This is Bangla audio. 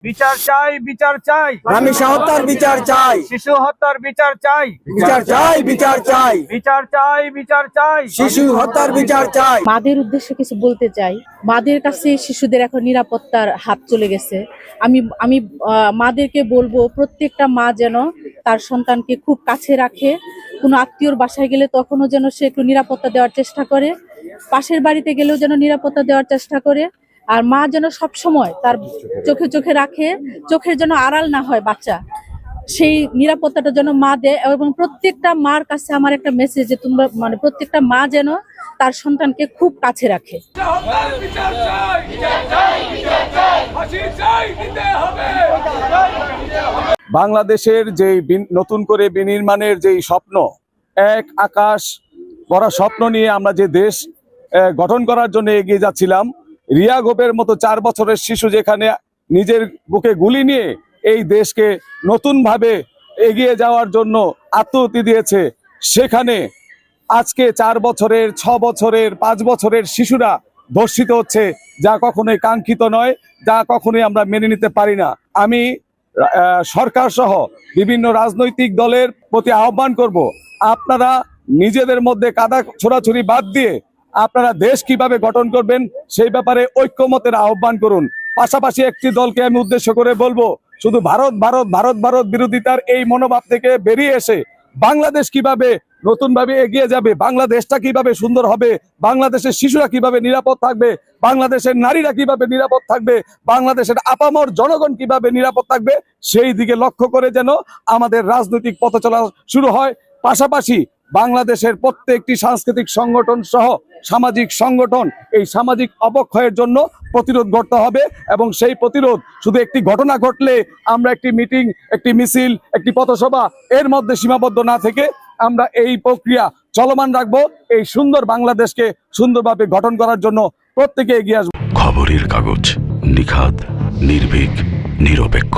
বিচার চাই, বিচার চাই, রামিসা হত্যার বিচার চাই, শিশু হত্যার বিচার চাই, বিচার চাই, বিচার চাই, বিচার চাই, বিচার চাই, শিশু হত্যার বিচার চাই। মাদের উদ্দেশ্যে কিছু বলতে চাই। মাদের কাছে শিশুদের এখন নিরাপত্তার হাত চলে গেছে। আমি আমি মাদেরকে বলবো প্রত্যেকটা মা যেন তার সন্তানকে খুব কাছে রাখে। কোনো আত্মীয়র বাসায় গেলে তখনও যেন সে একটু নিরাপত্তা দেওয়ার চেষ্টা করে, পাশের বাড়িতে গেলেও যেন নিরাপত্তা দেওয়ার চেষ্টা করে। আর মা যেন সবসময় তার চোখে চোখে রাখে, চোখের যেন আড়াল না হয় বাচ্চা, সেই নিরাপত্তাটা যেন মা দেয়। এবং প্রত্যেকটা মার কাছে আমার একটা মেসেজ যে তোমরা প্রত্যেকটা মা যেন তার সন্তানকে খুব কাছে রাখে। বাংলাদেশের যে নতুন করে বিনির্মাণের যে স্বপ্ন, এক আকাশ ভরা স্বপ্ন নিয়ে আমরা যে দেশ গঠন করার জন্য এগিয়ে যাচ্ছিলাম, রিয়া গোপের মতো 4 বছরের শিশু যেখানে নিজের বুকে গুলি নিয়ে এই দেশকে নতুনভাবে এগিয়ে যাওয়ার জন্য আত্মহতি দিয়েছে, সেখানে আজকে 4 বছরের, 6 বছরের, 5 বছরের শিশুরা ধর্ষিত হচ্ছে, যা কখনোই কাঙ্ক্ষিত নয়, যা কখনোই আমরা মেনে নিতে পারি না। আমি সরকার সহ বিভিন্ন রাজনৈতিক দলের প্রতি আহ্বান করব, আপনারা নিজেদের মধ্যে কাদা ছোড়াছুড়ি বাদ দিয়ে আপনারা দেশ কিভাবে গঠন করবেন সেই ব্যাপারে ঐক্যমতের আহ্বান করুন। পাশাপাশি একটি দলকে আমি উদ্দেশ্য করে বলবো, শুধু ভারত ভারত ভারত ভারত বিরোধিতার এই মনোভাব থেকে বেরিয়ে এসে বাংলাদেশ কিভাবে নতুনভাবে এগিয়ে যাবে, বাংলাদেশটা কিভাবে সুন্দর হবে, বাংলাদেশের শিশুরা কিভাবে নিরাপদ থাকবে, বাংলাদেশের নারীরা কিভাবে নিরাপদ থাকবে, বাংলাদেশের আপামর জনগণ কিভাবে নিরাপদ থাকবে, সেই দিকে লক্ষ্য করে যেন আমাদের রাজনৈতিক পথ চলা শুরু হয়। পাশাপাশি বাংলাদেশের প্রত্যেকটি সাংস্কৃতিক সংগঠন সহ সামাজিক সংগঠন এই সামাজিক অবক্ষয়ের জন্য প্রতিরোধ গড়তে হবে, এবং সেই প্রতিরোধ শুধু একটি ঘটনা ঘটলে আমরা একটি মিটিং, একটি মিছিল, একটি পথসভা এর মধ্যে সীমাবদ্ধ না থেকে আমরা এই প্রক্রিয়া চলমান রাখবো। এই সুন্দর বাংলাদেশকে সুন্দরভাবে গঠন করার জন্য প্রত্যেকে এগিয়ে আসবো। খবরের কাগজ, নিখাত, নির্ভীক, নিরপেক্ষ।